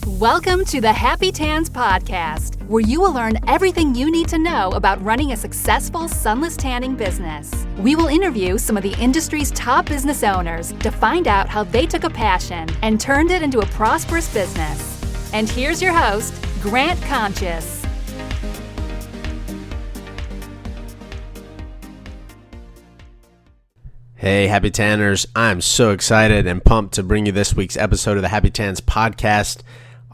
Welcome to the Happy Tans podcast, where you will learn everything you need to know about running a successful sunless tanning business. We will interview some of the industry's top business owners to find out how they took a passion and turned it into a prosperous business. And here's your host, Grant Conscious. Hey, Happy Tanners. I'm so excited and pumped to bring you this week's episode of the Happy Tans podcast.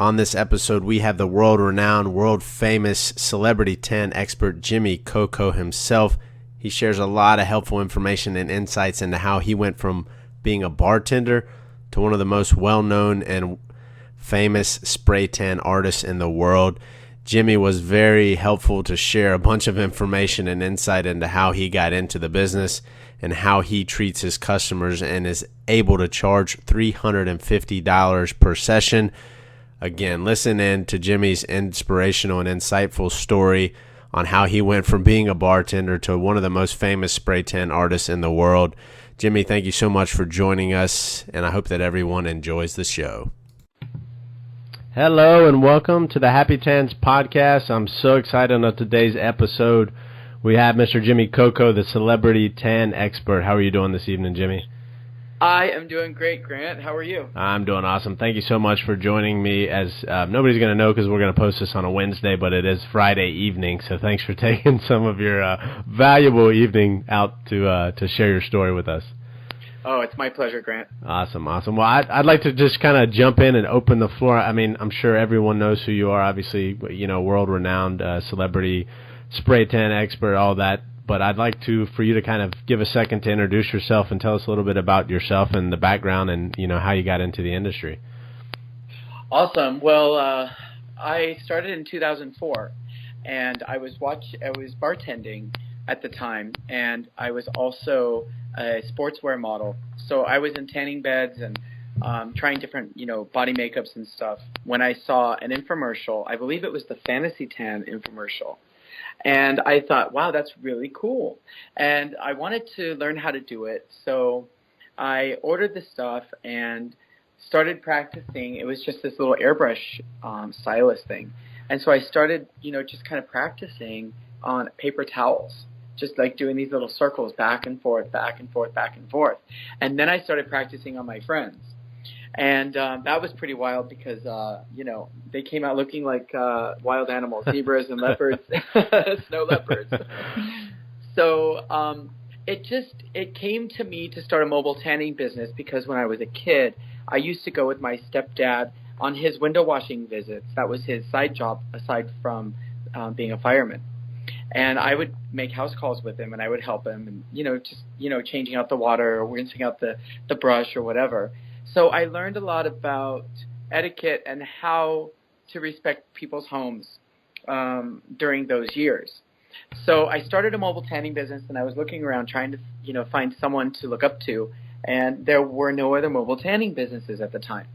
On this episode, we have the world-renowned, world-famous celebrity tan expert Jimmy Coco himself. He shares a lot of helpful information and insights into how he went from being a bartender to one of the most well-known and famous spray tan artists in the world. Jimmy was very helpful to share a bunch of information and insight into how he got into the business and how he treats his customers and is able to charge $350 per session. Again, listen in to Jimmy's inspirational and insightful story on how he went from being a bartender to one of the most famous spray tan artists in the world. Jimmy, thank you so much for joining us, and I hope that everyone enjoys the show. Hello, and welcome to the Happy Tans podcast. I'm so excited on today's episode. We have Mr. Jimmy Coco, the celebrity tan expert. How are you doing this evening, Jimmy? I am doing great, Grant. How are you? I'm doing awesome. Thank you so much for joining me. As nobody's going to know because we're going to post this on a Wednesday, but it is Friday evening, so thanks for taking some of your valuable evening out to share your story with us. Oh, it's my pleasure, Grant. Awesome. Well, I'd like to just kind of jump in and open the floor. I mean, I'm sure everyone knows who you are, obviously, world-renowned celebrity spray tan expert, all that. But I'd like for you to kind of give a second to introduce yourself and tell us a little bit about yourself and the background and, how you got into the industry. Awesome. Well, I started in 2004, and I was bartending at the time, and I was also a sportswear model. So I was in tanning beds and trying different, body makeups and stuff when I saw an infomercial. I believe it was the Fantasy Tan infomercial. And I thought, wow, that's really cool. And I wanted to learn how to do it. So I ordered the stuff and started practicing. It was just this little airbrush stylus thing. And so I started, just kind of practicing on paper towels, just like doing these little circles back and forth, back and forth, back and forth. And then I started practicing on my friends. And that was pretty wild because, they came out looking like wild animals, zebras and leopards, snow leopards. So it came to me to start a mobile tanning business because when I was a kid, I used to go with my stepdad on his window washing visits. That was his side job aside from being a fireman. And I would make house calls with him and I would help him and, changing out the water or rinsing out the brush or whatever. So I learned a lot about etiquette and how to respect people's homes during those years. So I started a mobile tanning business, and I was looking around trying to, find someone to look up to, and there were no other mobile tanning businesses at the time.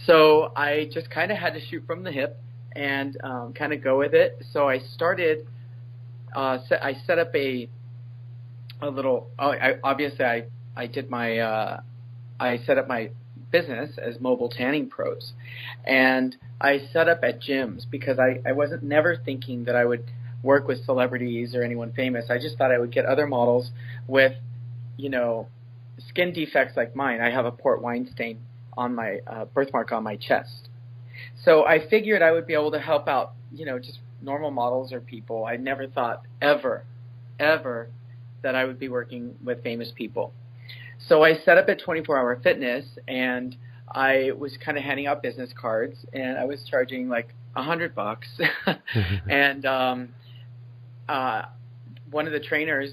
So I just kind of had to shoot from the hip and kind of go with it. So I started. I set up a little. I did my. I set up my business as Mobile Tanning Pros, and I set up at gyms because I wasn't never thinking that I would work with celebrities or anyone famous. I just thought I would get other models with, skin defects like mine. I have a port wine stain on my birthmark on my chest. So I figured I would be able to help out, just normal models or people. I never thought ever that I would be working with famous people. So I set up at 24 Hour Fitness, and I was kind of handing out business cards, and I was charging like $100. And one of the trainers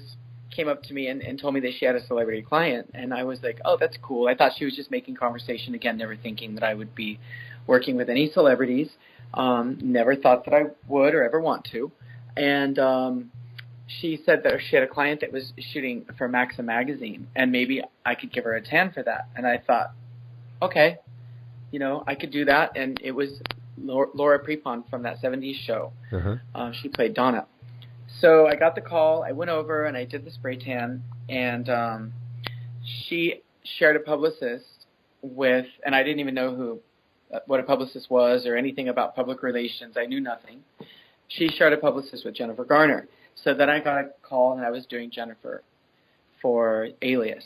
came up to me and told me that she had a celebrity client, and I was like, oh, that's cool. I thought she was just making conversation, again, never thinking that I would be working with any celebrities. Never thought that I would or ever want to. And she said that she had a client that was shooting for Maxim magazine, and maybe I could give her a tan for that. And I thought, okay, I could do that. And it was Laura Prepon from that 70s show. Uh-huh. She played Donna. So I got the call. I went over and I did the spray tan, and she shared a publicist with, and I didn't even know what a publicist was or anything about public relations. I knew nothing. She shared a publicist with Jennifer Garner. So then I got a call, and I was doing Jennifer for Alias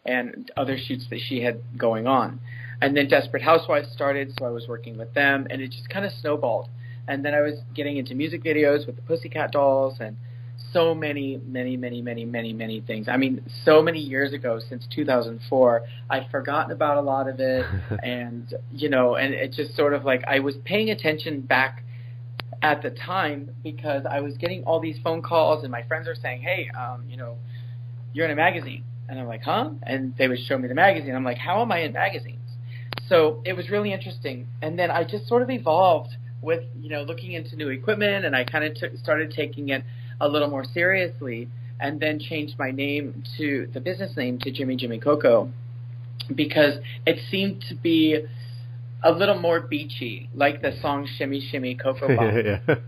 and other shoots that she had going on. And then Desperate Housewives started, so I was working with them, and it just kind of snowballed. And then I was getting into music videos with the Pussycat Dolls and so many things. I mean, so many years ago, since 2004, I've forgotten about a lot of it. And, and it just sort of like I was paying attention back at the time because I was getting all these phone calls and my friends are saying, hey, you're in a magazine. And I'm like, huh? And they would show me the magazine. I'm like, how am I in magazines? So it was really interesting. And then I just sort of evolved with, looking into new equipment, and I kind of started taking it a little more seriously, and then changed my name to the business name to Jimmy Coco, because it seemed to be a little more beachy, like the song Shimmy Shimmy Coco Bop.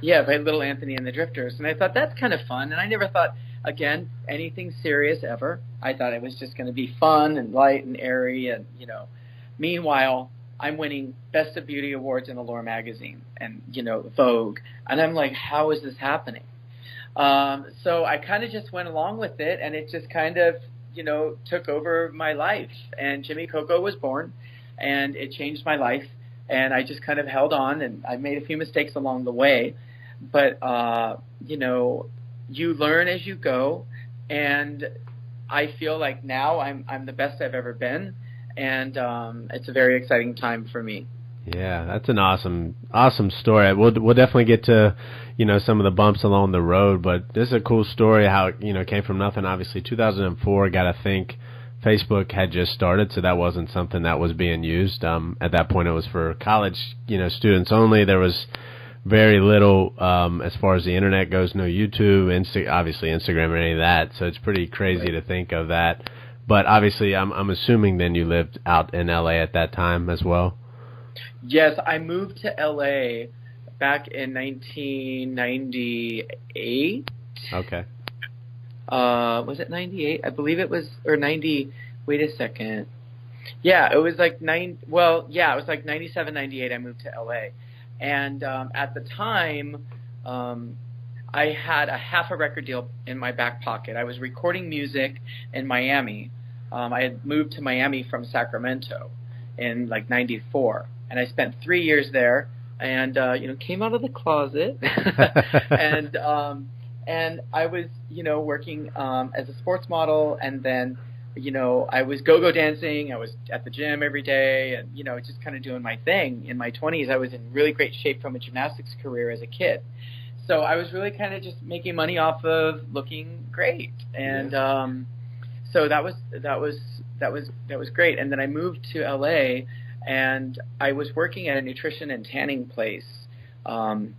Yeah, by Little Anthony and the Drifters. And I thought that's kind of fun, and I never thought, again, anything serious ever. I thought it was just going to be fun and light and airy, and, Meanwhile, I'm winning Best of Beauty awards in Allure magazine and, Vogue. And I'm like, how is this happening? So I kind of just went along with it, and it just kind of, took over my life. And Jimmy Coco was born, and it changed my life. And I just kind of held on, and I made a few mistakes along the way. But, you learn as you go. And I feel like now I'm the best I've ever been. And it's a very exciting time for me. Yeah, that's an awesome story. We'll definitely get to, some of the bumps along the road, but this is a cool story how it came from nothing. Obviously, 2004, got to think Facebook had just started, so that wasn't something that was being used. At that point, it was for college, students only. There was very little as far as the internet goes, no YouTube, obviously Instagram or any of that. So it's pretty crazy to think of that. But obviously, I'm assuming then you lived out in LA at that time as well. Yes, I moved to LA back in 1998. Okay. Was it 98? I believe it was, or 90. Wait a second. Yeah, it was like it was like 97, 98. I moved to LA, and at the time, I had half a record deal in my back pocket. I was recording music in Miami. I had moved to Miami from Sacramento in like 94, and I spent 3 years there, and came out of the closet, and I was working as a sports model, and then I was go-go dancing. I was at the gym every day, and just kind of doing my thing. In my 20s, I was in really great shape from a gymnastics career as a kid. So I was really kind of just making money off of looking great, and so that was great. And then I moved to LA, and I was working at a nutrition and tanning place and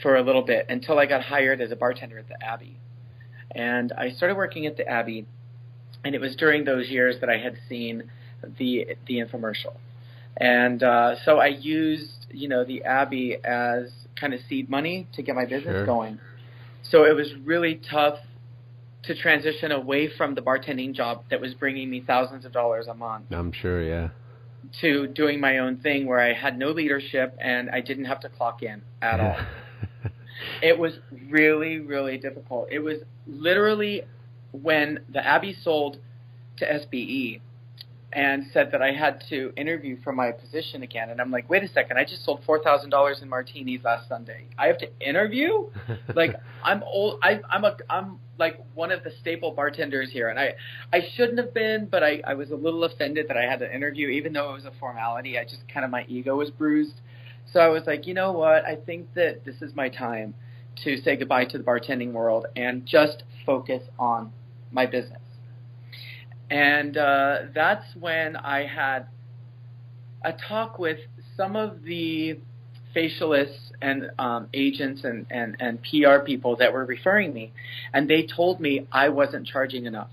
for a little bit until I got hired as a bartender at the Abbey. And I started working at the Abbey, and it was during those years that I had seen the infomercial, and so I used the Abbey as kind of seed money to get my business going. So it was really tough to transition away from the bartending job that was bringing me thousands of dollars a month. I'm sure, yeah. To doing my own thing where I had no leadership and I didn't have to clock in at all. It was really, really difficult. It was literally when the Abbey sold to SBE and said that I had to interview for my position again. And I'm like, wait a second, I just sold $4,000 in martinis last Sunday. I have to interview? Like, I'm old. I'm like one of the staple bartenders here. And I shouldn't have been, but I was a little offended that I had to interview, even though it was a formality. I just kind of, my ego was bruised. So I was like, you know what? I think that this is my time to say goodbye to the bartending world and just focus on my business. And that's when I had a talk with some of the facialists and agents and PR people that were referring me, and they told me I wasn't charging enough.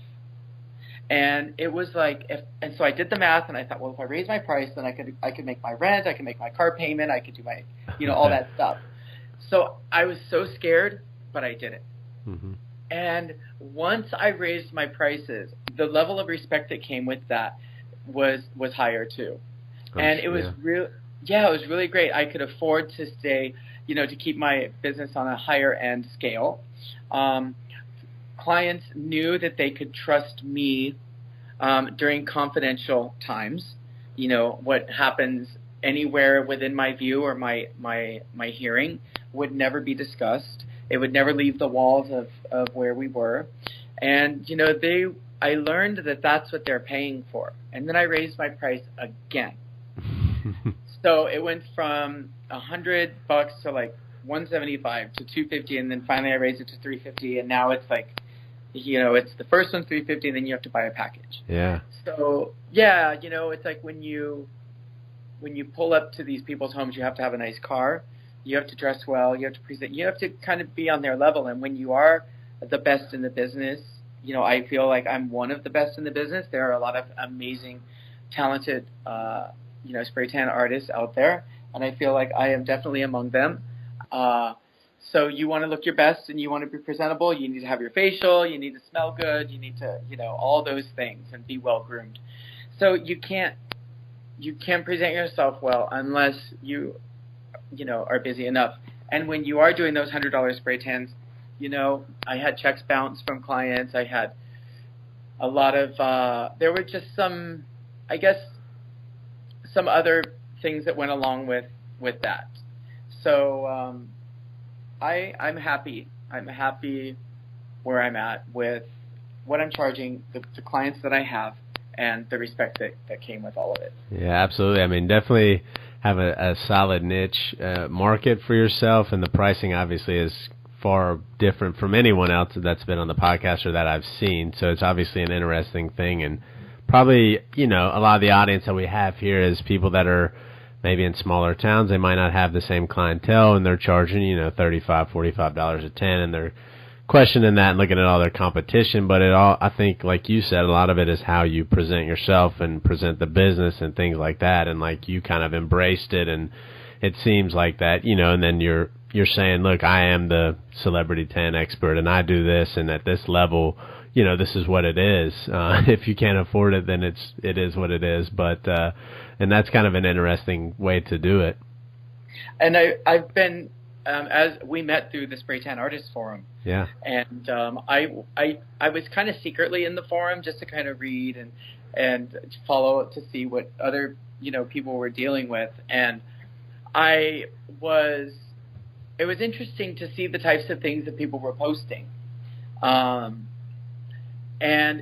And it was like, and so I did the math, and I thought, well, if I raise my price, then I could make my rent, I could make my car payment, I could do my, all that stuff. So I was so scared, but I did it. Mm-hmm. And once I raised my prices, the level of respect that came with that was higher too. And it was it was really great. I could afford to stay, to keep my business on a higher end scale. Clients knew that they could trust me during confidential times. What happens anywhere within my view or my hearing would never be discussed. It would never leave the walls of where we were. And, I learned that that's what they're paying for. And then I raised my price again. So it went from $100 to like $175 to $250, and then finally I raised it to $350, and now it's like, it's the first one's $350, and then you have to buy a package. Yeah. So it's like when you pull up to these people's homes, you have to have a nice car, you have to dress well, you have to present, you have to kind of be on their level. And when you are the best in the business, I feel like I'm one of the best in the business. There are a lot of amazing, talented, spray tan artists out there, and I feel like I am definitely among them. So you want to look your best and you want to be presentable. You need to have your facial. You need to smell good. You need to, all those things, and be well groomed. So you can't present yourself well unless you are busy enough. And when you are doing those $100 spray tans, I had checks bounce from clients. I had a lot of, there were just some other things that went along with that. So I'm happy. I'm happy where I'm at with what I'm charging, the clients that I have, and the respect that came with all of it. Yeah, absolutely. I mean, definitely have a solid niche market for yourself, and the pricing obviously is far different from anyone else that's been on the podcast or that I've seen. So it's obviously an interesting thing, and probably, a lot of the audience that we have here is people that are maybe in smaller towns. They might not have the same clientele, and they're charging, $35, $45 a tan, and they're questioning that and looking at all their competition. But I think, like you said, a lot of it is how you present yourself and present the business and things like that. And like you kind of embraced it, and it seems like that, and then you're saying, look, I am the celebrity tan expert, and I do this, and at this level, this is what it is. If you can't afford it, then it is what it is. But and that's kind of an interesting way to do it. And I've been, as we met through the Spray Tan Artists Forum. Yeah. And I was kind of secretly in the forum just to kind of read and follow to see what other people were dealing with. And it was interesting to see the types of things that people were posting. And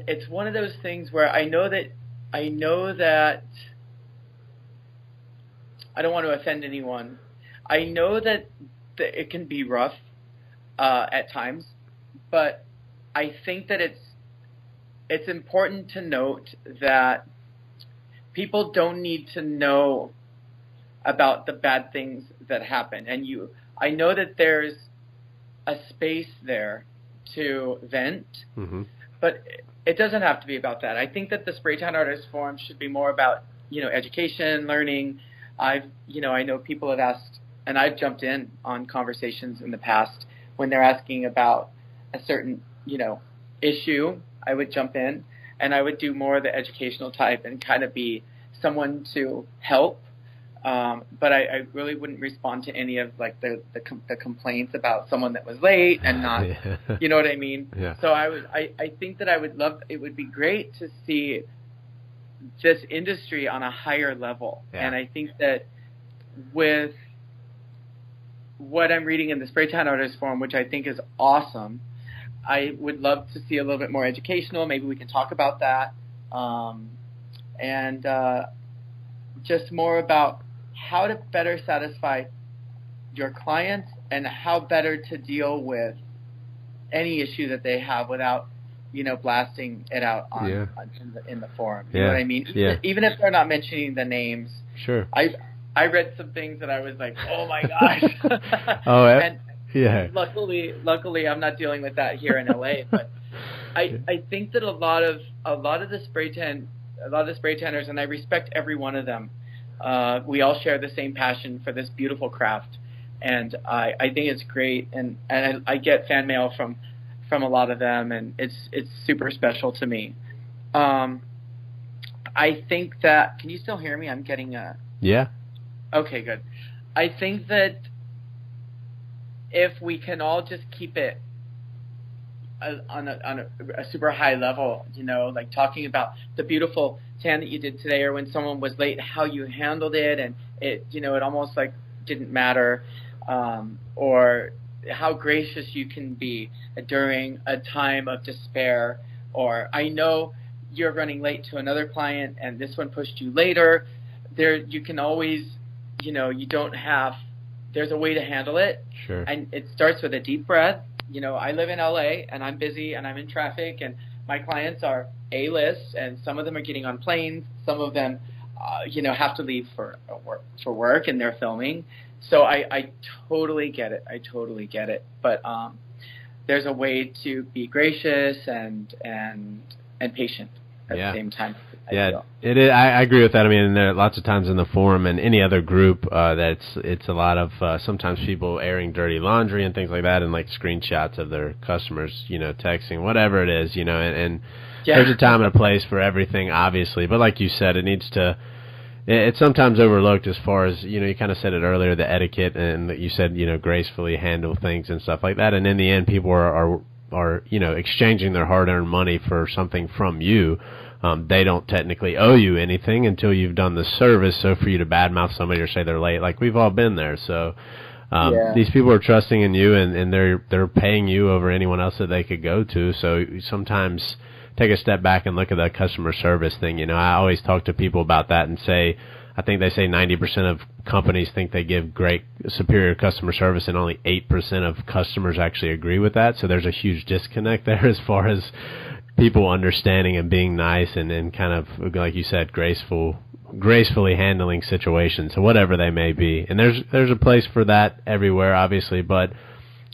it's one of those things where I know that I don't want to offend anyone. I know that it can be rough at times, but I think that it's important to note that people don't need to know about the bad things that happen. And I know that there's a space there to vent, but it doesn't have to be about that. I think that the Spray Tan Artists Forum should be more about, education, learning. I know people have asked, and I've jumped in on conversations in the past when they're asking about a certain, issue. I would jump in and I would do more of the educational type and kind of be someone to help. But I really wouldn't respond to any of like the complaints about someone that was late and not, you know what I mean? Yeah. So I think that it would be great to see this industry on a higher level. Yeah. And I think that with what I'm reading in the Spray Tan Artists Forum, which I think is awesome, I would love to see a little bit more educational. Maybe we can talk about that. And just more about how to better satisfy your clients and how better to deal with any issue that they have without, blasting it out in the forum. You know what I mean? Even if they're not mentioning the names. Sure. I read some things that I was like, oh my gosh. And luckily I'm not dealing with that here in LA, but I think that a lot of the spray tanners, and I respect every one of them, we all share the same passion for this beautiful craft, and I think it's great, and I get fan mail from a lot of them, and it's super special to me. I think that, can you still hear me? I'm getting Yeah. Okay, good. I think that if we can all just keep it on a super high level, like talking about the beautiful tan that you did today, or when someone was late, how you handled it, and it almost like didn't matter, or how gracious you can be during a time of despair, or I know you're running late to another client and this one pushed you later. There, you can always, there's a way to handle it. Sure. And it starts with a deep breath. I live in LA and I'm busy and I'm in traffic, and my clients are A-list, and some of them are getting on planes. Some of them, have to leave for work and they're filming. So I totally get it. But there's a way to be gracious and patient at the same time. It is. I agree with that. I mean, there are lots of times in the forum and any other group it's a lot of sometimes people airing dirty laundry and things like that, and like screenshots of their customers, texting, whatever it is, and there's a time and a place for everything, obviously. But like you said, it's sometimes overlooked as far as, you kind of said it earlier, the etiquette, and you said, gracefully handle things and stuff like that. And in the end, people are exchanging their hard-earned money for something from you. They don't technically owe you anything until you've done the service. So for you to badmouth somebody or say they're late, like we've all been there. So these people are trusting in you, and they're paying you over anyone else that they could go to. So sometimes take a step back and look at that customer service thing. I always talk to people about that and say, I think they say 90% of companies think they give great, superior customer service, and only 8% of customers actually agree with that. So there's a huge disconnect there as far as people understanding and being nice and kind of, like you said, gracefully handling situations, whatever they may be. And there's a place for that everywhere, obviously, but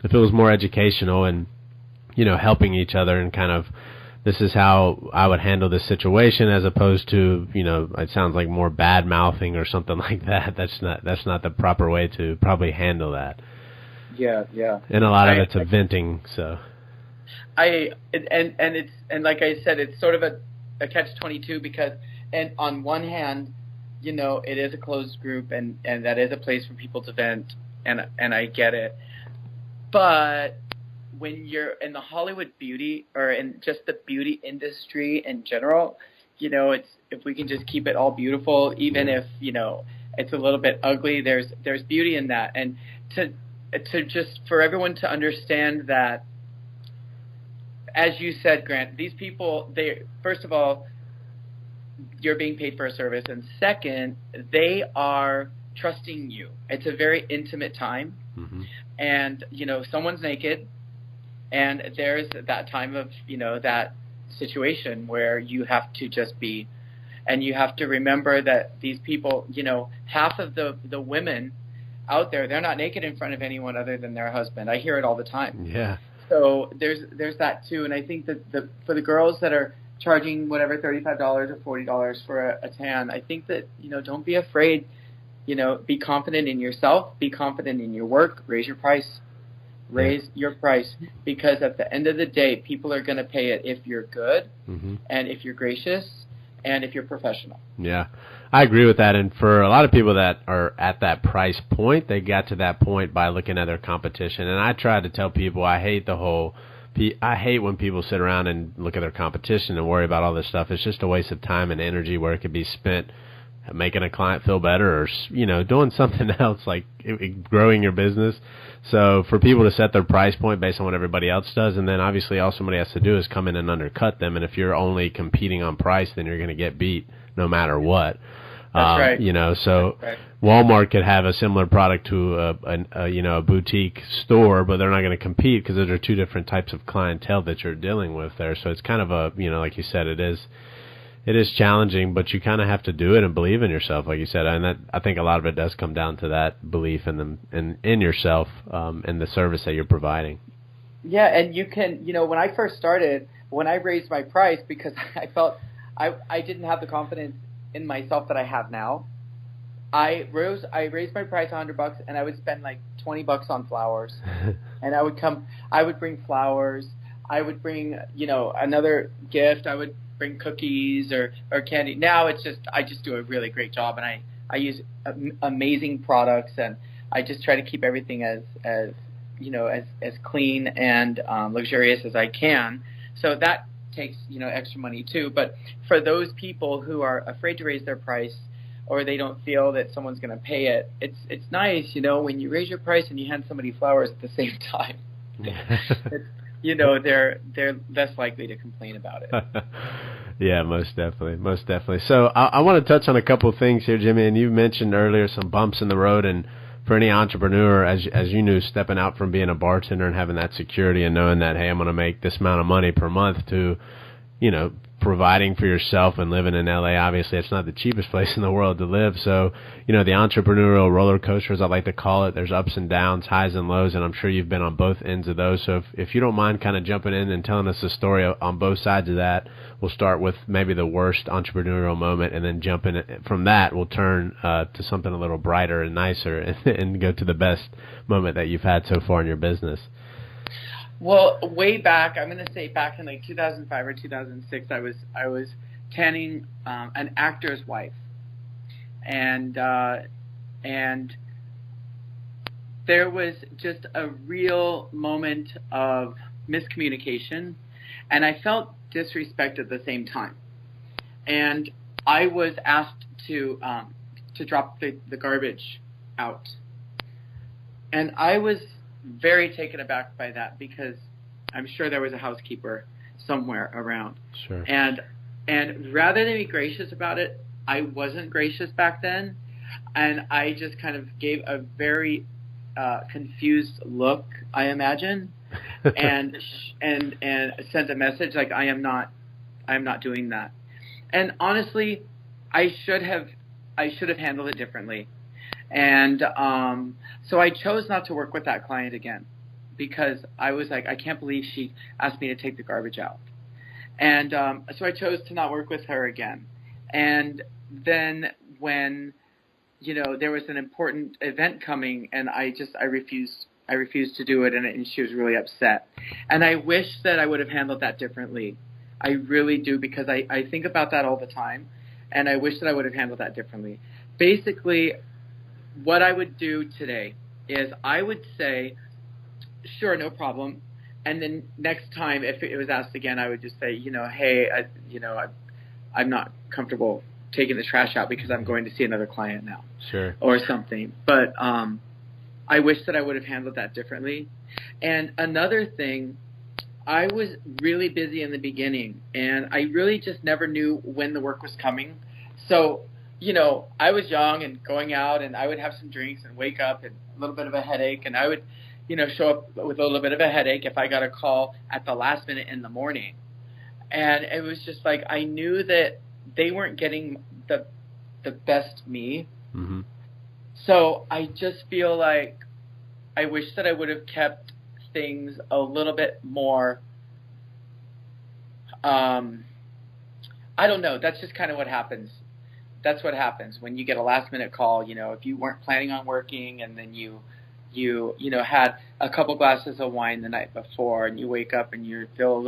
if it was more educational and, helping each other and kind of, this is how I would handle this situation, as opposed to, it sounds like more bad mouthing or something like that. That's not the proper way to probably handle that. Yeah. And a lot of it's a venting, so. And like I said, it's sort of a catch-22, because, and on one hand, it is a closed group, and that is a place for people to vent, and I get it. But when you're in the Hollywood beauty, or in just the beauty industry in general, it's, if we can just keep it all beautiful, even if, it's a little bit ugly, there's beauty in that. And to just, for everyone to understand that, as you said, Grant, these people, first of all, you're being paid for a service, and second, they are trusting you. It's a very intimate time, and, someone's naked, and there's that time of, that situation where you have to just be, and you have to remember that these people, half of the women out there, they're not naked in front of anyone other than their husband. I hear it all the time. Yeah. So there's that too, and I think that for the girls that are charging whatever $35 or $40 for a tan, I think that don't be afraid. Be confident in yourself, be confident in your work, raise your price, because at the end of the day, people are going to pay it if you're good, and if you're gracious, and if you're professional. Yeah, I agree with that. And for a lot of people that are at that price point, they got to that point by looking at their competition. And I try to tell people, I hate when people sit around and look at their competition and worry about all this stuff. It's just a waste of time and energy where it could be spent making a client feel better, or doing something else, like growing your business. So for people to set their price point based on what everybody else does, and then obviously all somebody has to do is come in and undercut them. And if you're only competing on price, then you're going to get beat no matter what. That's right. So right. Walmart could have a similar product to a boutique store, but they're not going to compete because those are two different types of clientele that you're dealing with there. So it's kind of a, like you said, it is challenging, but you kind of have to do it and believe in yourself, like you said. And I think a lot of it does come down to that belief in yourself and the service that you're providing. Yeah, and you can, when I first started, when I raised my price, because I felt I didn't have the confidence in myself that I have now, I raised my price $100, and I would spend like $20 on flowers, and I would bring flowers. I would bring, another gift. I would bring cookies or candy. Now it's just I just do a really great job, and I use amazing products, and I just try to keep everything as clean and luxurious as I can. So that takes extra money too. But for those people who are afraid to raise their price, or they don't feel that someone's going to pay it, it's nice when you raise your price and you hand somebody flowers at the same time. They're less likely to complain about it. Yeah, most definitely. So I want to touch on a couple of things here, Jimmy. And you mentioned earlier some bumps in the road, and for any entrepreneur, as you knew, stepping out from being a bartender and having that security and knowing that, hey, I'm going to make this amount of money per month, to providing for yourself and living in LA. Obviously, it's not the cheapest place in the world to live. So, the entrepreneurial roller coaster, as I like to call it, there's ups and downs, highs and lows, and I'm sure you've been on both ends of those. So if you don't mind kind of jumping in and telling us a story on both sides of that, we'll start with maybe the worst entrepreneurial moment, and then jump in from that, we'll turn to something a little brighter and nicer and go to the best moment that you've had so far in your business. Well, way back, I'm going to say back in like 2005 or 2006, I was tanning an actor's wife, and there was just a real moment of miscommunication, and I felt disrespected at the same time. And I was asked to drop the garbage out, and I was very taken aback by that, because I'm sure there was a housekeeper somewhere around. Sure. And rather than be gracious about it, I wasn't gracious back then, and I just kind of gave a very confused look, I imagine, and sent a message like, I am not doing that. And honestly, I should have handled it differently. And so I chose not to work with that client again, because I was like, I can't believe she asked me to take the garbage out. And so I chose to not work with her again. And then when there was an important event coming, and I refused to do it, and she was really upset. And I wish that I would have handled that differently. I really do, because I think about that all the time, and I wish that I would have handled that differently. Basically, what I would do today is I would say, sure, no problem. And then next time, if it was asked again, I would just say, hey, I'm not comfortable taking the trash out because I'm going to see another client now. Sure. Or something. But I wish that I would have handled that differently. And another thing, I was really busy in the beginning, and I really just never knew when the work was coming. So I was young and going out, and I would have some drinks and wake up and a little bit of a headache, and I would, show up with a little bit of a headache if I got a call at the last minute in the morning. And it was just like, I knew that they weren't getting the best me. Mm-hmm. So I just feel like I wish that I would have kept things a little bit more, I don't know. That's just kind of what happens. That's what happens when you get a last minute call. If you weren't planning on working, and then you had a couple glasses of wine the night before, and you wake up and you feel a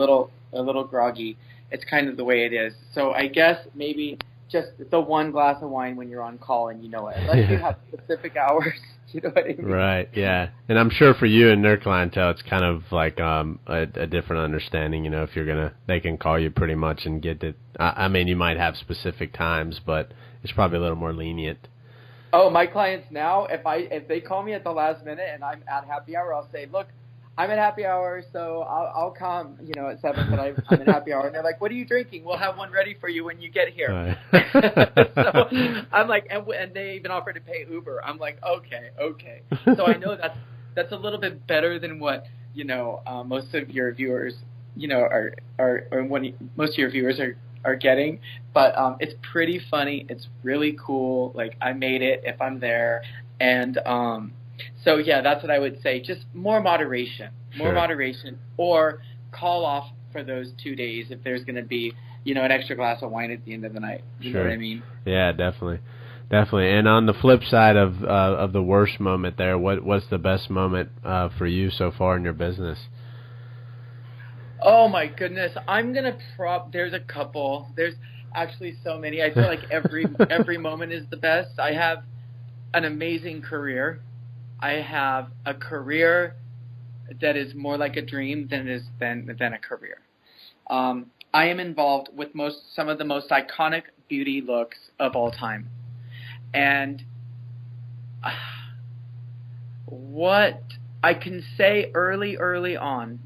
little groggy. It's kind of the way it is. So I guess maybe just the one glass of wine when you're on call, and unless you have specific hours. You know what I mean? Right, yeah. And I'm sure for you and their clientele, it's kind of like a different understanding. If they can call you pretty much and get it. I mean, you might have specific times, but it's probably a little more lenient. Oh, my clients now, if they call me at the last minute and I'm at happy hour, I'll say, look, I'm at happy hour, so I'll come, at 7, but I'm at happy hour. And they're like, what are you drinking? We'll have one ready for you when you get here. Right. So I'm like, and they even offered to pay Uber. I'm like, okay. So I know that's a little bit better than what, most of your viewers, most of your viewers are getting. But it's pretty funny. It's really cool. Like, I made it if I'm there. And so, yeah, that's what I would say. Just more moderation, or call off for those 2 days if there's going to be, an extra glass of wine at the end of the night. You know what I mean? Yeah, definitely. And on the flip side of the worst moment there, what's the best moment for you so far in your business? Oh my goodness. I'm going to there's a couple. There's actually so many. I feel like every moment is the best. I have an amazing career. I have a career that is more like a dream than a career. I am involved with some of the most iconic beauty looks of all time. And what I can say early on,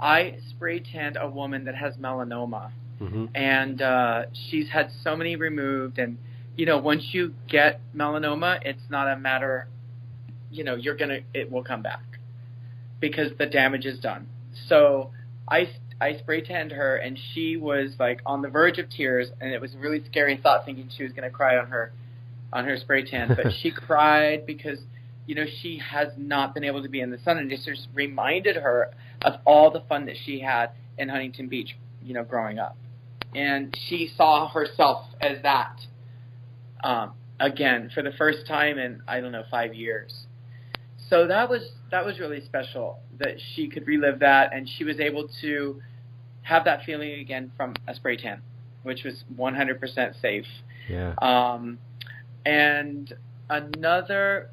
I spray tanned a woman that has melanoma. Mm-hmm. And she's had so many removed. And, once you get melanoma, it's not a matter, it will come back because the damage is done. So I spray tanned her, and she was like on the verge of tears, and it was a really scary thought thinking she was going to cry on her spray tan. But she cried because, she has not been able to be in the sun, and it just reminded her of all the fun that she had in Huntington Beach, growing up. And she saw herself as that again for the first time in, 5 years. So that was really special that she could relive that, and she was able to have that feeling again from a spray tan, which was 100% safe. Yeah. And another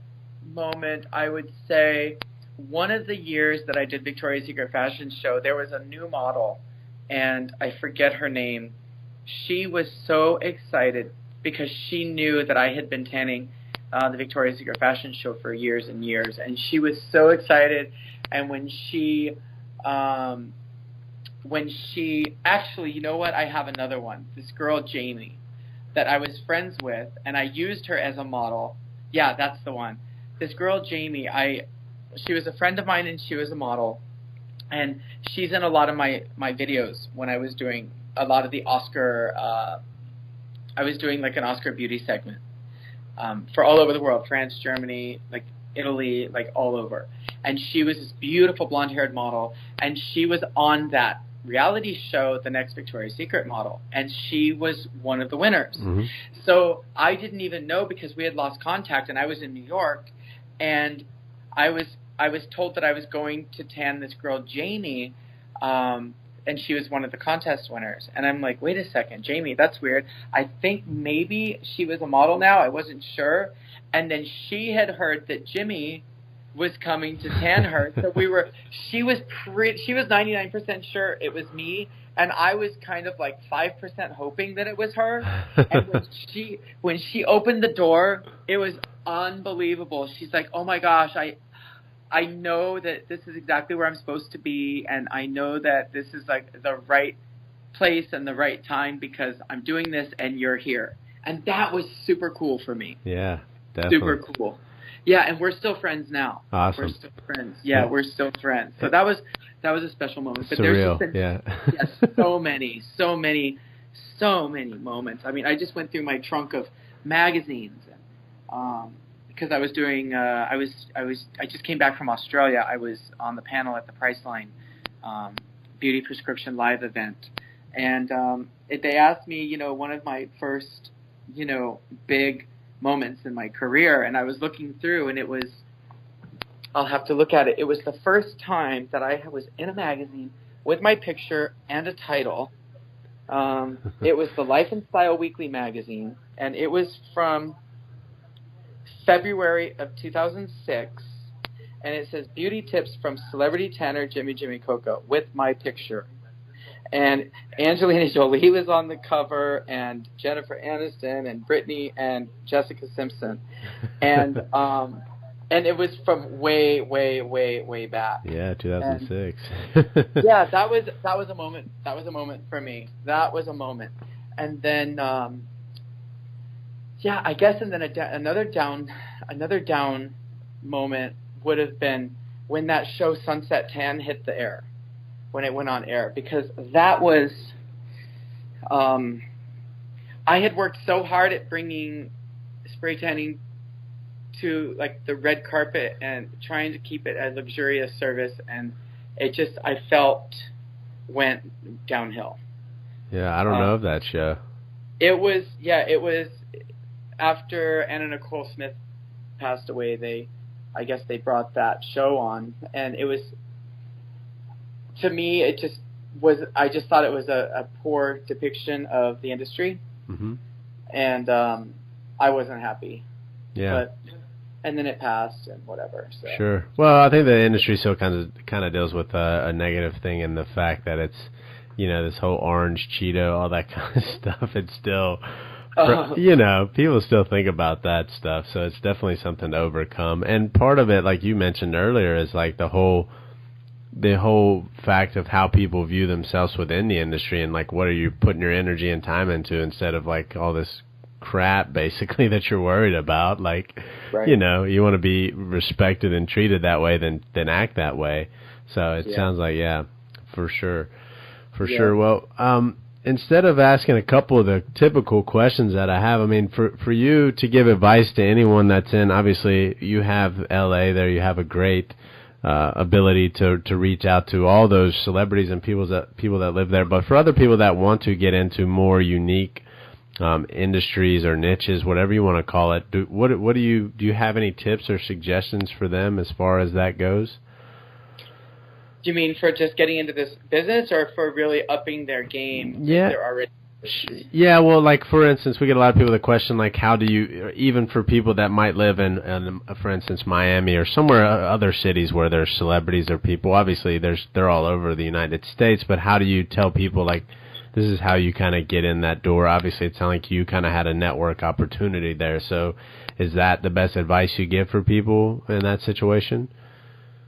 moment, I would say, one of the years that I did Victoria's Secret Fashion Show, there was a new model, and I forget her name. She was so excited because she knew that I had been tanning the Victoria's Secret Fashion Show for years and years, and she was so excited. And when she actually, you know what? I have another one. This girl Jamie, that I was friends with, and I used her as a model. Yeah, that's the one. This girl Jamie, she was a friend of mine, and she was a model, and she's in a lot of my videos when I was doing a lot of the Oscar. I was doing like an Oscar beauty segment. For all over the world, France, Germany, like Italy, like all over. And she was this beautiful blonde-haired model, and she was on that reality show, The Next Victoria's Secret Model, and she was one of the winners. Mm-hmm. So I didn't even know because we had lost contact, and I was in New York, and I was told that I was going to tan this girl Jamie, and she was one of the contest winners. And I'm like, wait a second, Jamie, that's weird. I think maybe she was a model now. I wasn't sure. And then she had heard that Jimmy was coming to tan her. So she was 99% sure it was me. And I was kind of like 5% hoping that it was her. And when she opened the door, it was unbelievable. She's like, oh my gosh, I know that this is exactly where I'm supposed to be, and I know that this is like the right place and the right time because I'm doing this and you're here. And that was super cool for me. Yeah, definitely. Super cool. Yeah, and we're still friends now. Awesome. We're still friends. Yeah, we're still friends. So that was a special moment. But surreal. There's just been so many moments. I mean, I just went through my trunk of magazines, because I was doing, I just came back from Australia. I was on the panel at the Priceline Beauty Prescription Live event, and they asked me, one of my first, big moments in my career, and I was looking through, and it was, I'll have to look at it. It was the first time that I was in a magazine with my picture and a title. It was the Life and Style Weekly magazine, and it was from February of 2006, and it says beauty tips from celebrity tanner Jimmy Coco with my picture. And Angelina Jolie was on the cover, and Jennifer Aniston, and Britney, and Jessica Simpson, and it was from way back. Yeah, 2006. Yeah, that was a moment. That was a moment for me. That was a moment, and then. Yeah, I guess, and then another down moment would have been when that show Sunset Tan hit the air, when it went on air, because that was, I had worked so hard at bringing spray tanning to like the red carpet and trying to keep it a luxurious service, and it just, I felt, went downhill. Yeah, I don't know of that show. It was after Anna Nicole Smith passed away, I guess they brought that show on, and it was to me, it just was. I just thought it was a poor depiction of the industry, and I wasn't happy. Yeah. And then it passed and whatever. So. Sure. Well, I think the industry still kind of deals with a negative thing in the fact that it's, this whole orange Cheeto, all that kind of stuff. It's still, people still think about that stuff. So it's definitely something to overcome. And part of it, like you mentioned earlier, is like the whole fact of how people view themselves within the industry and like what are you putting your energy and time into instead of like all this crap basically that you're worried about. Like, right. You want to be respected and treated that way, then act that way. So it sounds like, for sure. Well, instead of asking a couple of the typical questions that I have, I mean, for you to give advice to anyone that's in, obviously you have LA there, you have a great ability to reach out to all those celebrities and people that live there. But for other people that want to get into more unique industries or niches, whatever you want to call it, do you have any tips or suggestions for them as far as that goes? Do you mean for just getting into this business or for really upping their game? Yeah. They're already. Yeah, well, like for instance, we get a lot of people that question like, how do you, even for people that might live in for instance, Miami or somewhere other cities where there's celebrities or people, obviously they're all over the United States, but how do you tell people like, this is how you kind of get in that door? Obviously, it sounds like you kind of had a network opportunity there. So is that the best advice you give for people in that situation?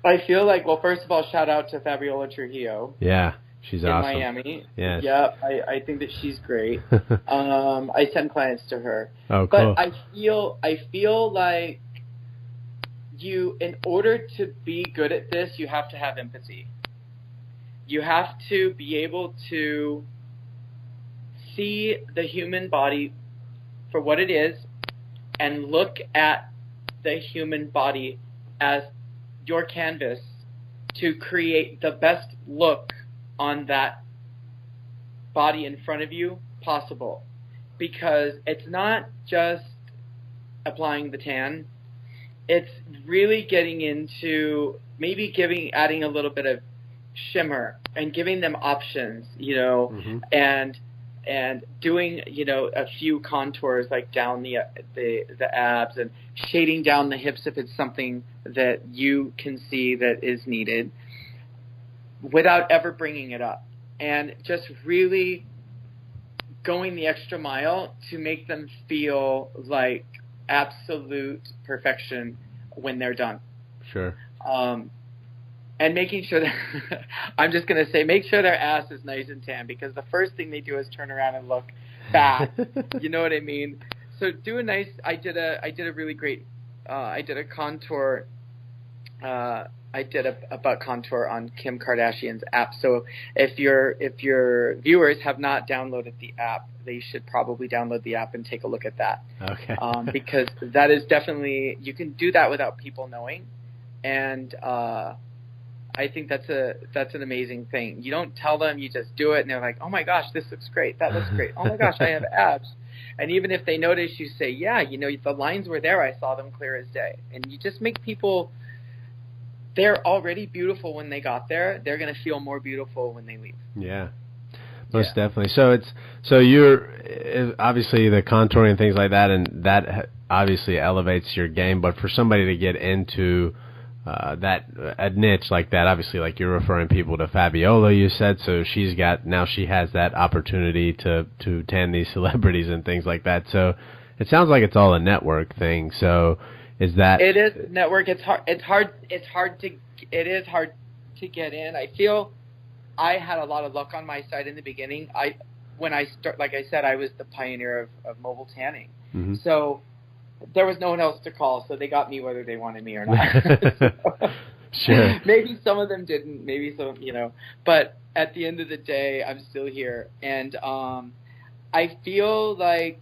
I feel like, well, first of all, shout out to Fabiola Trujillo. Yeah, she's awesome. In Miami. Yes. Yep, I think that she's great. I send clients to her. Oh, cool. But I feel like in order to be good at this, you have to have empathy. You have to be able to see the human body for what it is and look at the human body as your canvas to create the best look on that body in front of you possible. Because it's not just applying the tan, it's really getting into maybe adding a little bit of shimmer and giving them options, and doing, a few contours like down the abs and shading down the hips if it's something that you can see that is needed without ever bringing it up. And just really going the extra mile to make them feel like absolute perfection when they're done. Sure. And making sure that I'm just going to say, make sure their ass is nice and tan, because the first thing they do is turn around and look bad. You know what I mean? So do a nice. I did a really great. I did a contour. I did a butt contour on Kim Kardashian's app. So if your viewers have not downloaded the app, they should probably download the app and take a look at that. Okay. Because that is definitely, you can do that without people knowing, and I think that's an amazing thing. You don't tell them, you just do it, and they're like, oh my gosh, this looks great, that looks great, oh my gosh, I have abs. And even if they notice, you say, yeah, the lines were there, I saw them clear as day. And you just make people, they're already beautiful when they got there, they're going to feel more beautiful when they leave. Yeah. Most definitely. So you're obviously the contouring and things like that, and that obviously elevates your game. But for somebody to get into a niche like that, obviously, like you're referring people to Fabiola, you said, so she has that opportunity to tan these celebrities and things like that. So it sounds like it's all a network thing. So is that it is network? It's hard to get in. I feel I had a lot of luck on my side in the beginning. When I said, I was the pioneer of mobile tanning. Mm-hmm. So there was no one else to call, so they got me whether they wanted me or not. Sure. Maybe some of them didn't, maybe some, but at the end of the day, I'm still here. And I feel like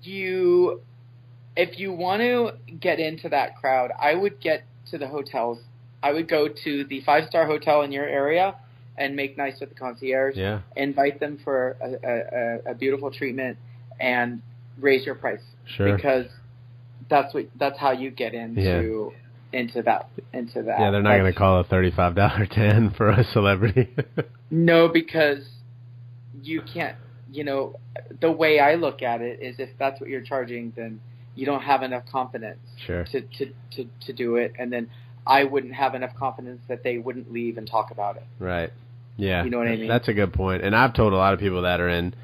if you want to get into that crowd, I would get to the hotels. I would go to the 5-star hotel in your area and make nice with the concierge. Yeah. Invite them for a beautiful treatment and raise your price. Sure. Because that's how you get into into that. Yeah, they're not going to call a $35 tan for a celebrity. No, because you can't. The way I look at it is, if that's what you're charging, then you don't have enough confidence to do it, and then I wouldn't have enough confidence that they wouldn't leave and talk about it. Right. Yeah. You know what I mean? That's a good point. And I've told a lot of people that are in,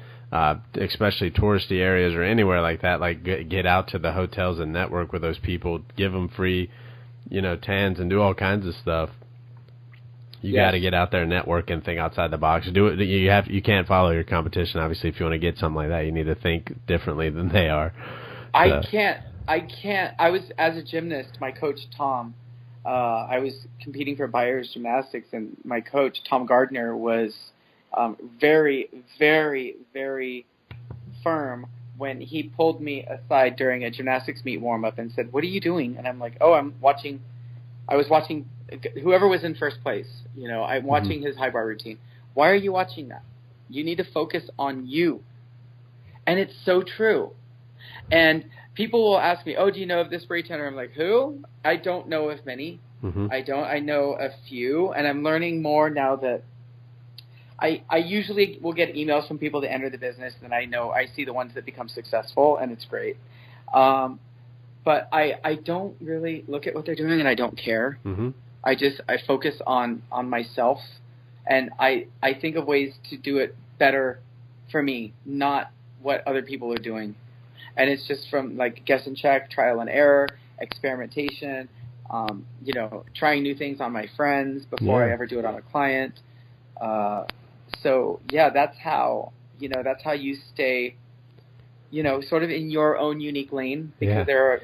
especially touristy areas or anywhere like that, like get out to the hotels and network with those people, give them free, tans and do all kinds of stuff. You got to get out there and network and think outside the box. Do it. You can't follow your competition. Obviously, if you want to get something like that, you need to think differently than they are. I can't. I was, as a gymnast, my coach Tom. I was competing for Byers Gymnastics, and my coach Tom Gardner was very, very, very firm when he pulled me aside during a gymnastics meet warm up and said, "What are you doing?" And I'm like, "Oh, I was watching whoever was in first place. I'm watching his high bar routine. Why are you watching that? You need to focus on you." And it's so true. And people will ask me, "Oh, do you know of this spray tanner?" I'm like, "Who?" I don't know of many. I don't. I know a few, and I'm learning more now that I usually will get emails from people that enter the business, and I see the ones that become successful, and it's great. But I don't really look at what they're doing, and I don't care. I focus on myself, and I think of ways to do it better for me, not what other people are doing. And it's just from like guess and check, trial and error, experimentation, trying new things on my friends before I ever do it on a client. So yeah, that's how you stay, sort of in your own unique lane, because there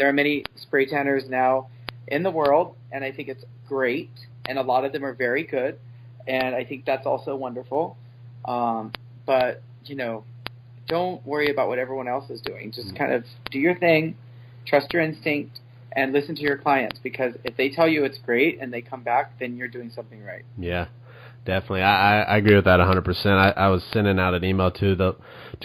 are many spray tanners now in the world, and I think it's great, and a lot of them are very good, and I think that's also wonderful. But don't worry about what everyone else is doing. Just kind of do your thing, trust your instinct, and listen to your clients, because if they tell you it's great and they come back, then you're doing something right. Yeah, definitely. I agree with that 100%. I was sending out an email to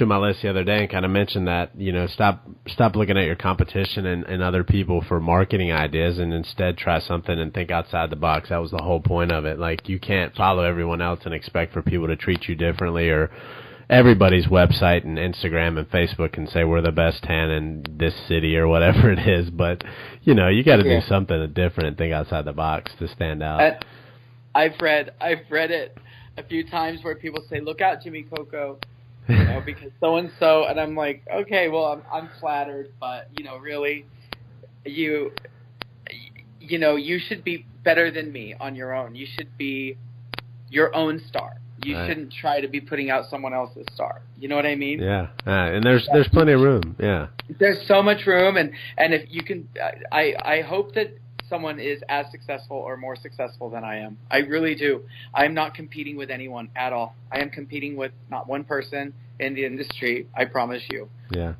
my list the other day and kind of mentioned that, stop looking at your competition and other people for marketing ideas, and instead try something and think outside the box. That was the whole point of it. Like, you can't follow everyone else and expect for people to treat you differently, or everybody's website and Instagram and Facebook can say we're the best tan in this city or whatever it is. But, you got to do something different and think outside the box to stand out. I've read it a few times where people say, "Look out, Jimmy Coco," because so-and-so. And I'm like, okay, well, I'm flattered, but, really, you should be better than me on your own. You should be your own star. You shouldn't try to be putting out someone else's star. You know what I mean? Yeah. And there's plenty of room. Yeah. There's so much room, and if you can, I hope that someone is as successful or more successful than I am. I really do. I'm not competing with anyone at all. I am competing with not one person in the industry. I promise you. Yeah.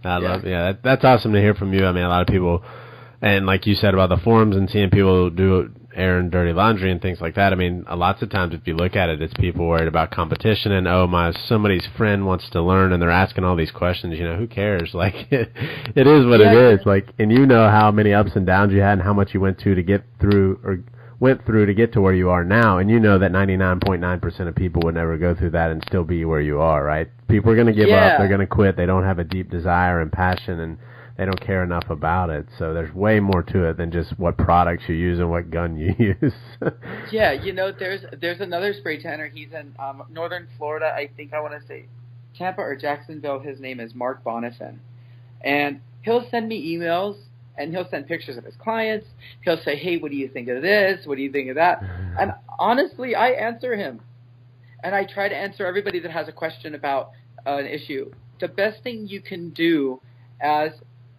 That's awesome to hear from you. I mean, a lot of people, and like you said about the forums and seeing people do air and dirty laundry and things like that. I mean, lots of times if you look at it, it's people worried about competition and, somebody's friend wants to learn and they're asking all these questions. Who cares? Like, it is what it is. Like, and how many ups and downs you had and how much you went through to get to where you are now. And that 99.9% of people would never go through that and still be where you are, right? People are going to give up. They're going to quit. They don't have a deep desire and passion, and they don't care enough about it. So there's way more to it than just what products you use and what gun you use. There's another spray tanner. He's in northern Florida. I think I want to say Tampa or Jacksonville. His name is Mark Bonifin. And he'll send me emails, and he'll send pictures of his clients. He'll say, "Hey, what do you think of this? What do you think of that?" And honestly, I answer him. And I try to answer everybody that has a question about an issue. The best thing you can do as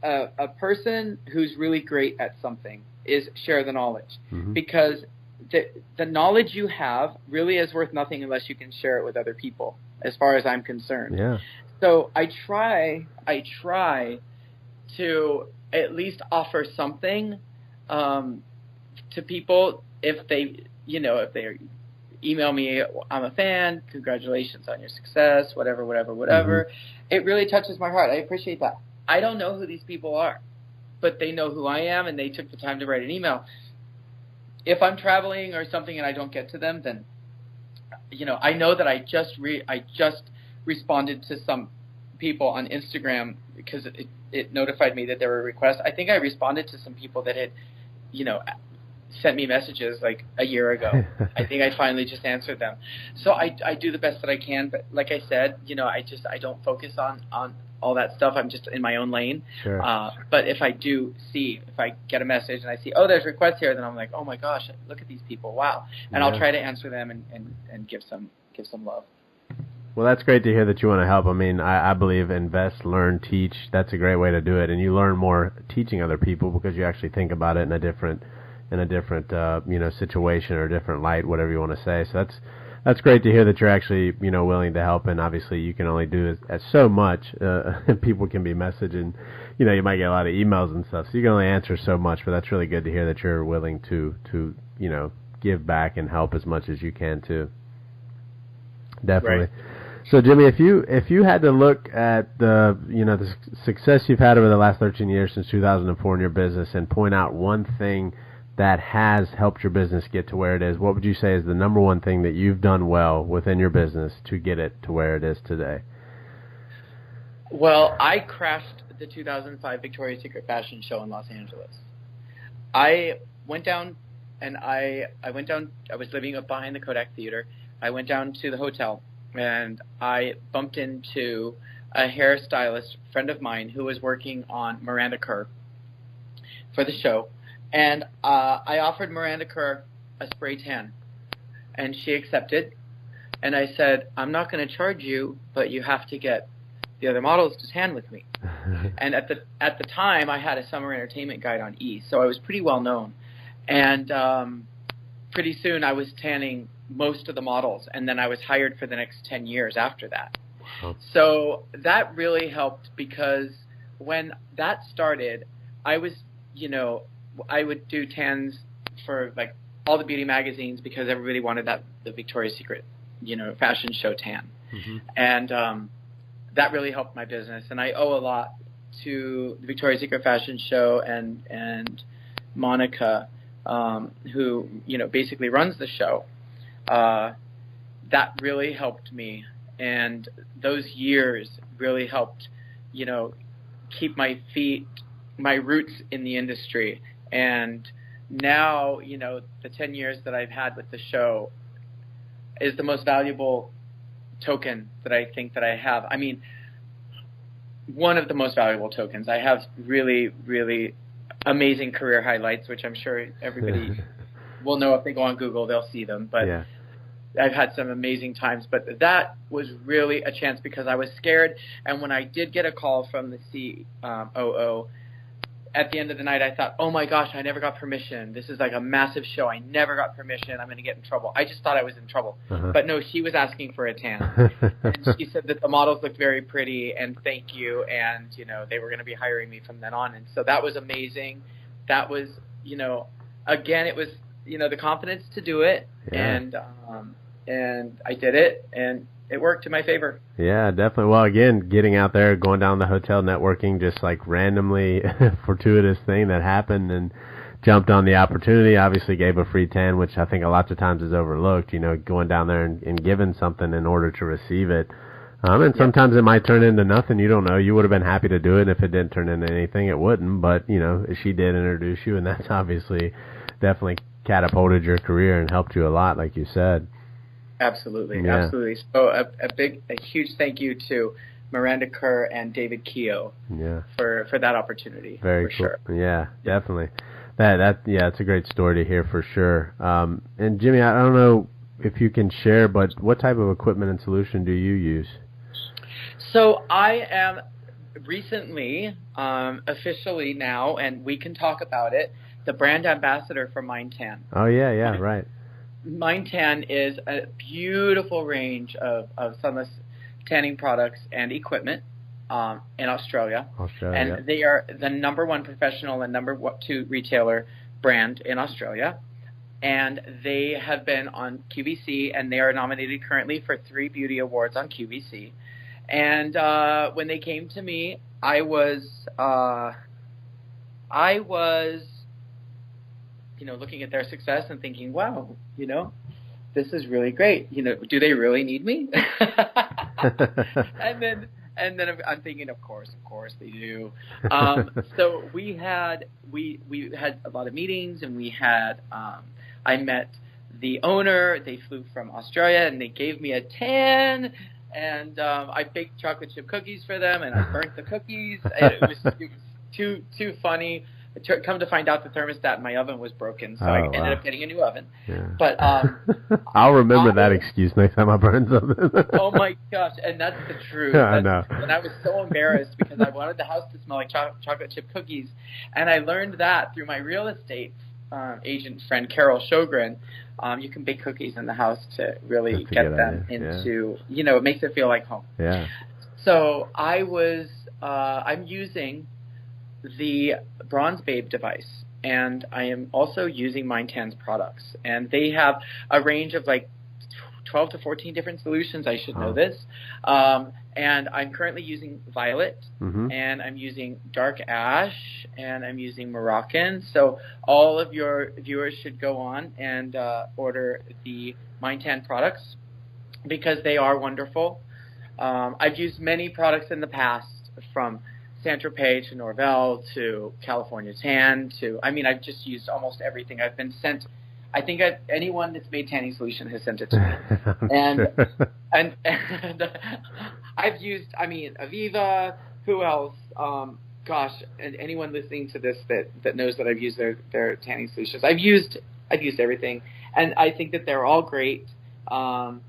a person who's really great at something is share the knowledge, because the knowledge you have really is worth nothing unless you can share it with other people, as far as I'm concerned. Yeah. So I try to at least offer something to people. If they email me, "I'm a fan, congratulations on your success," whatever. It really touches my heart. I appreciate that. I don't know who these people are. but they know who I am and they took the time to write an email. If I'm traveling or something and I don't get to them, then I know that I just responded to some people on Instagram because it notified me that there were requests. I think I responded to some people that had, sent me messages like a year ago. I think I finally just answered them. So I do the best that I can, but like I said, I don't focus on all that stuff. I'm just in my own lane. Sure. But if I get a message and I see, oh, there's requests here, then I'm like, oh my gosh, look at these people, wow. And I'll try to answer them and give some love. Well, that's great to hear that you want to help. I mean, I believe invest, learn, teach. That's a great way to do it, and you learn more teaching other people because you actually think about it in a different situation or a different light, whatever you want to say. So that's great to hear that you're actually willing to help, and obviously you can only do so much. People can be messaging, you might get a lot of emails and stuff, so you can only answer so much. But that's really good to hear that you're willing to give back and help as much as you can too. Definitely. Right. So Jimmy, if you had to look at the success you've had over the last 13 years since 2004 in your business and point out one thing that has helped your business get to where it is, what would you say is the number one thing that you've done well within your business to get it to where it is today? Well, I crashed the 2005 Victoria's Secret fashion show in Los Angeles. I went down and I was living up behind the Kodak Theater. I went down to the hotel and I bumped into a hairstylist friend of mine who was working on Miranda Kerr for the show. And I offered Miranda Kerr a spray tan, and she accepted. And I said, I'm not going to charge you, but you have to get the other models to tan with me. And at the time, I had a summer entertainment guide on E, so I was pretty well known. And pretty soon, I was tanning most of the models, and then I was hired for the next 10 years after that. Wow. So that really helped because when that started, I was, I would do tans for like all the beauty magazines because everybody wanted the Victoria's Secret, fashion show tan. Mm-hmm. And that really helped my business. And I owe a lot to the Victoria's Secret fashion show and Monica, who, basically runs the show. That really helped me. And those years really helped, keep my roots in the industry. And now, the 10 years that I've had with the show is the most valuable token that I think that I have. I mean, one of the most valuable tokens. I have really, really amazing career highlights, which I'm sure everybody will know if they go on Google, they'll see them. But yeah. I've had some amazing times. But that was really a chance because I was scared. And when I did get a call from the COO, at the end of the night, I thought, oh, my gosh, I never got permission. This is like a massive show. I never got permission. I'm going to get in trouble. I just thought I was in trouble. Uh-huh. But no, she was asking for a tan. And she said that the models looked very pretty and thank you. And, they were going to be hiring me from then on. And so that was amazing. That was, again, it was, the confidence to do it. Yeah. And I did it. And it worked in my favor. Yeah, definitely. Well, again, getting out there, going down the hotel, networking, just like randomly fortuitous thing that happened and jumped on the opportunity, obviously gave a free tan, which I think a lot of times is overlooked, going down there and giving something in order to receive it. And sometimes it might turn into nothing. You don't know. You would have been happy to do it. If it didn't turn into anything, it wouldn't. But, she did introduce you, and that's obviously definitely catapulted your career and helped you a lot, like you said. Absolutely, yeah. Absolutely. So a huge thank you to Miranda Kerr and David Keogh for that opportunity. Very cool. Sure. Yeah, definitely. It's a great story to hear for sure. And Jimmy, I don't know if you can share, but what type of equipment and solution do you use? So I am recently, officially now, and we can talk about it, the brand ambassador for MindTan. Oh, yeah, right. MindTan is a beautiful range of sunless tanning products and equipment in Australia. And they are the number one professional and number two retailer brand in Australia. And they have been on QVC, and they are nominated currently for 3 beauty awards on QVC. And when they came to me, I was I was, looking at their success and thinking, wow, this is really great. Do they really need me? and then I'm thinking, of course they do. So we had a lot of meetings, and we had I met the owner. They flew from Australia, and they gave me a tan. And I baked chocolate chip cookies for them, and I burnt the cookies. And it was too funny. Come to find out, the thermostat in my oven was broken, so I ended up getting a new oven. Yeah. But I'll remember that excuse next time I burn something. Oh my gosh, and that's the truth. I know. And I was so embarrassed because I wanted the house to smell like chocolate chip cookies, and I learned that through my real estate agent friend Carol Sjogren. You can bake cookies in the house to really get them into, it makes it feel like home. Yeah. So I'm using the Bronze Babe device, and I am also using MindTan's products, and they have a range of like 12 to 14 different solutions. I should know this. And I'm currently using Violet, and I'm using Dark Ash, and I'm using Moroccan. So all of your viewers should go on and order the MindTan products because they are wonderful. I've used many products in the past, from Saint-Tropez to Norvell to California Tan to, I've just used almost everything. I've been sent, anyone that's made tanning solution has sent it to me. and I've used, Aviva, who else? And anyone listening to this that knows that I've used their tanning solutions. I've used everything, and I think that they're all great. But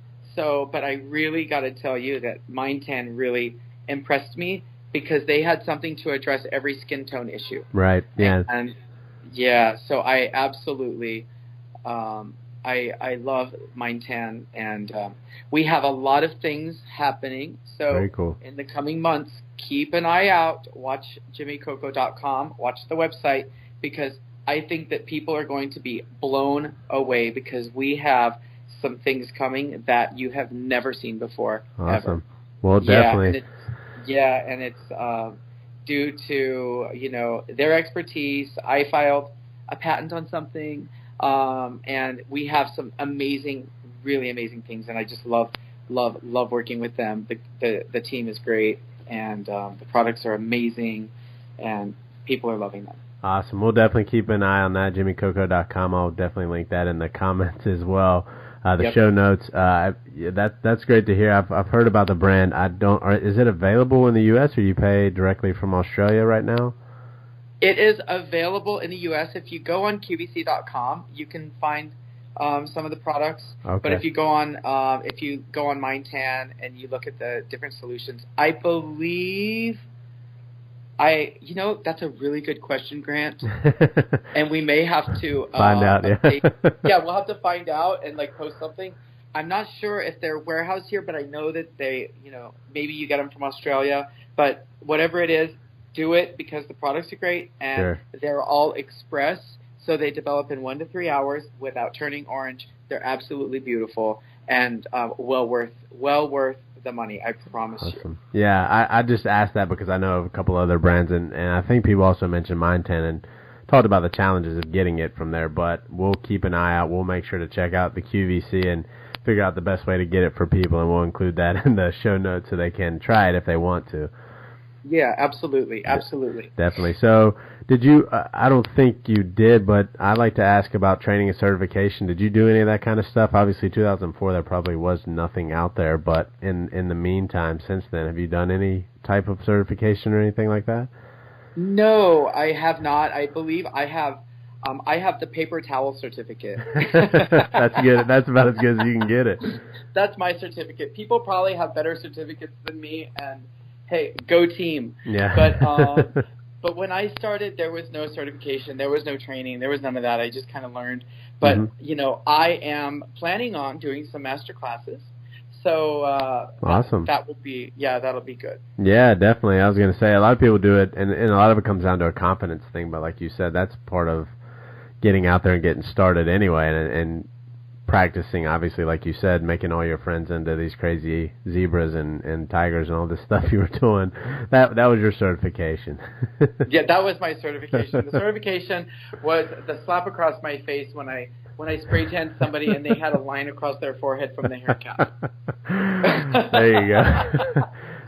I really got to tell you that MindTan really impressed me, because they had something to address every skin tone issue. Right. Yeah. And so I absolutely, I love MindTan, and we have a lot of things happening. So very cool. In the coming months, keep an eye out. Watch jimmycoco.com. Watch the website, because I think that people are going to be blown away, because we have some things coming that you have never seen before. Awesome. Ever. Well, definitely. And it's due to, their expertise. I filed a patent on something, and we have some really amazing things, and I just love working with them. The team is great, and the products are amazing, and people are loving them. Awesome. We'll definitely keep an eye on that, jimmycoco.com. I'll definitely link that in the comments as well. The show notes. That's great to hear. I've heard about the brand. Is it available in the U.S. or you pay directly from Australia right now? It is available in the U.S. If you go on QVC.com, you can find some of the products. Okay. But if you go on MindTan and you look at the different solutions, I believe. That's a really good question, Grant. And we may have to find out. Yeah, we'll have to find out and post something. I'm not sure if they're warehoused here, but I know that they, maybe you get them from Australia. But whatever it is, do it, because the products are great, and they're all express, so they develop in 1 to 3 hours without turning orange. They're absolutely beautiful, and well worth the money, I promise you. Yeah, I just asked that because I know of a couple other brands, and I think people also mentioned MindTan and talked about the challenges of getting it from there, but we'll keep an eye out. We'll make sure to check out the QVC and figure out the best way to get it for people, and we'll include that in the show notes so they can try it if they want to. Yeah, absolutely. Definitely. So, did you, I don't think you did, but I'd like to ask about training and certification. Did you do any of that kind of stuff? Obviously, 2004, there probably was nothing out there, but in the meantime, since then, have you done any type of certification or anything like that? No, I have not. I believe I have the paper towel certificate. That's good. That's about as good as you can get it. That's my certificate. People probably have better certificates than me, and hey, go team. Yeah. But when I started, there was no certification, there was no training, there was none of that. I just kind of learned. But, I am planning on doing some master classes. So awesome. That'll be good. Yeah, definitely. I was going to say, a lot of people do it, and a lot of it comes down to a confidence thing. But like you said, that's part of getting out there and getting started anyway. And practicing, obviously, like you said, making all your friends into these crazy zebras and tigers and all this stuff you were doing. That was your certification. Yeah, that was my certification. The certification was the slap across my face when I spray tanned somebody and they had a line across their forehead from the hair cap. There you go.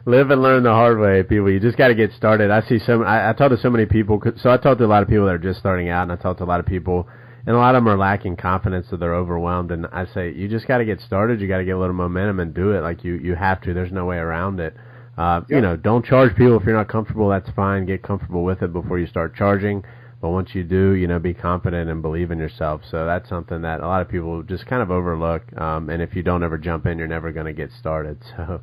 Live and learn the hard way, people. You just got to get started. I talk to so many people. So I talk to a lot of people that are just starting out, and I talk to a lot of people, and a lot of them are lacking confidence, so they're overwhelmed. And I say, you just got to get started. You got to get a little momentum and do it. Like you have to. There's no way around it. Yep. Don't charge people if you're not comfortable. That's fine. Get comfortable with it before you start charging. But once you do, be confident and believe in yourself. So that's something that a lot of people just kind of overlook. And if you don't ever jump in, you're never going to get started. So.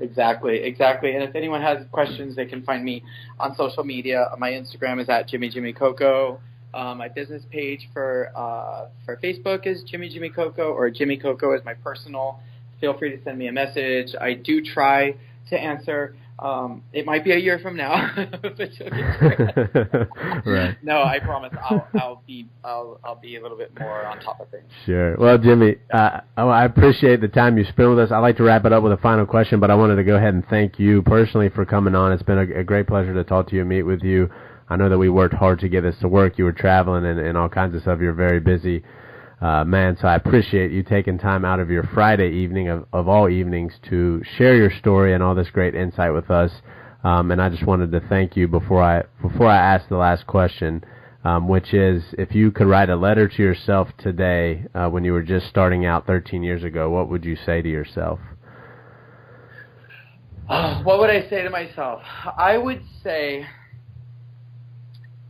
Exactly. And if anyone has questions, they can find me on social media. My Instagram is at Jimmy Coco. My business page for Facebook is Jimmy Coco, or Jimmy Coco is my personal. Feel free to send me a message. I do try to answer. It might be a year from now, but you'll get right. No, I promise. I'll be a little bit more on top of things. Sure. Well, Jimmy, I appreciate the time you spent with us. I'd like to wrap it up with a final question, but I wanted to go ahead and thank you personally for coming on. It's been a great pleasure to talk to you and meet with you. I know that we worked hard to get this to work. You were traveling and all kinds of stuff. You're very busy. Man, so I appreciate you taking time out of your Friday evening of all evenings to share your story and all this great insight with us. And I just wanted to thank you before I ask the last question, which is, if you could write a letter to yourself today when you were just starting out 13 years ago, what would you say to yourself? What would I say to myself? I would say,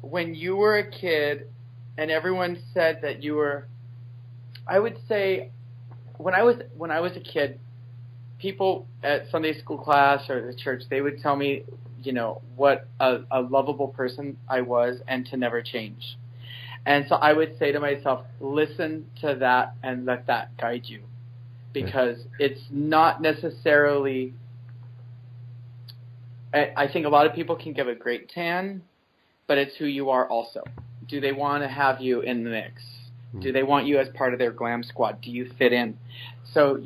when you were a kid and everyone said that you were, I would say, when I was a kid, people at Sunday school class or the church, they would tell me, what a lovable person I was and to never change. And so I would say to myself, listen to that and let that guide you, because it's not necessarily, I think a lot of people can give a great tan, but it's who you are also. Do they want to have you in the mix? Do they want you as part of their glam squad? Do you fit in? So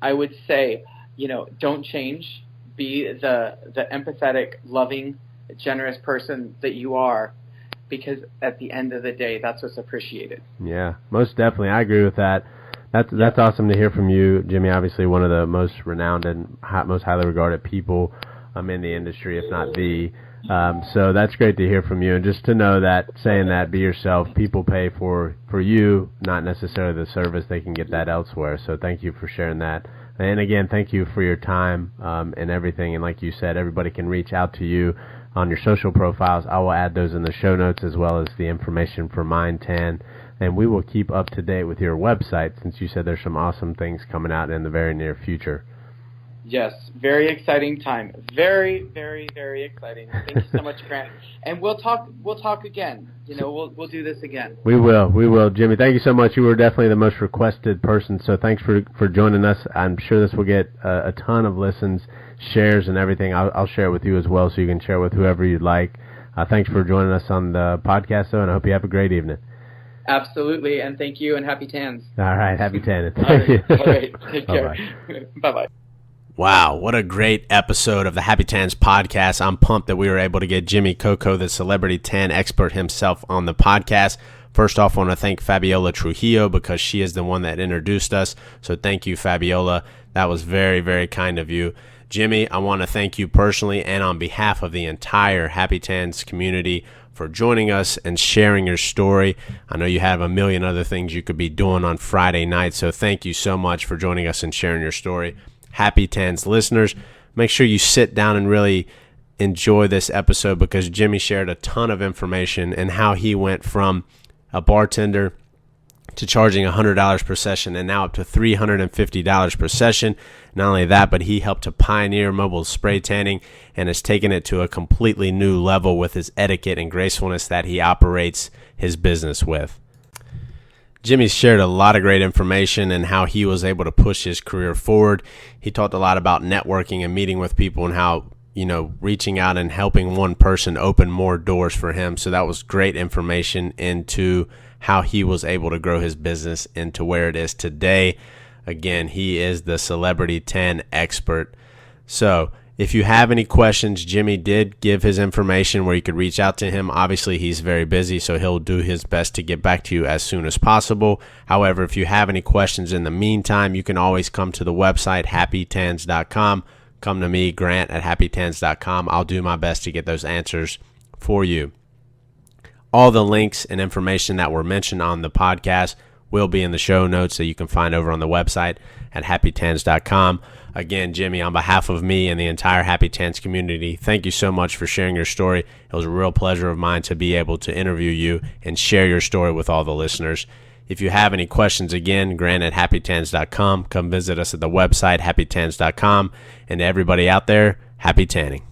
I would say, don't change. Be the empathetic, loving, generous person that you are, because at the end of the day, that's what's appreciated. Yeah, most definitely. I agree with that. That's awesome to hear from you, Jimmy. Obviously, one of the most renowned and most highly regarded people in the industry, if not the. So that's great to hear from you, and just to know that, saying that, be yourself. People pay for you, not necessarily the service. They can get that elsewhere. So thank you for sharing that. And again, thank you for your time and everything. And like you said, everybody can reach out to you on your social profiles. I will add those in the show notes, as well as the information for Mind Tan. And we will keep up to date with your website, since you said there's some awesome things coming out in the very near future. Yes, very exciting time. Very, very, very exciting. Thank you so much, Grant. And we'll talk again. We'll do this again. We will. Jimmy, thank you so much. You were definitely the most requested person, so thanks for joining us. I'm sure this will get a ton of listens, shares, and everything. I'll share it with you as well, so you can share it with whoever you'd like. Thanks for joining us on the podcast, though, and I hope you have a great evening. Absolutely, and thank you, and happy tans. All right, happy tanning. All right, take care. Bye-bye. Wow, what a great episode of the Happy Tans podcast. I'm pumped that we were able to get Jimmy Coco, the celebrity tan expert himself, on the podcast. First off, I want to thank Fabiola Trujillo, because she is the one that introduced us. So thank you, Fabiola. That was very, very kind of you. Jimmy, I want to thank you personally and on behalf of the entire Happy Tans community for joining us and sharing your story. I know you have a million other things you could be doing on Friday night, so thank you so much for joining us and sharing your story. Happy Tans listeners, make sure you sit down and really enjoy this episode, because Jimmy shared a ton of information and how he went from a bartender to charging $100 per session and now up to $350 per session. Not only that, but he helped to pioneer mobile spray tanning and has taken it to a completely new level with his etiquette and gracefulness that he operates his business with. Jimmy shared a lot of great information and how he was able to push his career forward. He talked a lot about networking and meeting with people, and how reaching out and helping one person open more doors for him. So that was great information into how he was able to grow his business into where it is today. Again, he is the Celebrity 10 expert. So if you have any questions, Jimmy did give his information where you could reach out to him. Obviously, he's very busy, so he'll do his best to get back to you as soon as possible. However, if you have any questions in the meantime, you can always come to the website, happytans.com. Come to me, Grant, at happytans.com. I'll do my best to get those answers for you. All the links and information that were mentioned on the podcast will be in the show notes that you can find over on the website at happytans.com. Again, Jimmy, on behalf of me and the entire Happy Tans community, thank you so much for sharing your story. It was a real pleasure of mine to be able to interview you and share your story with all the listeners. If you have any questions, again, Grant at happytans.com. Come visit us at the website, happytans.com. And to everybody out there, happy tanning.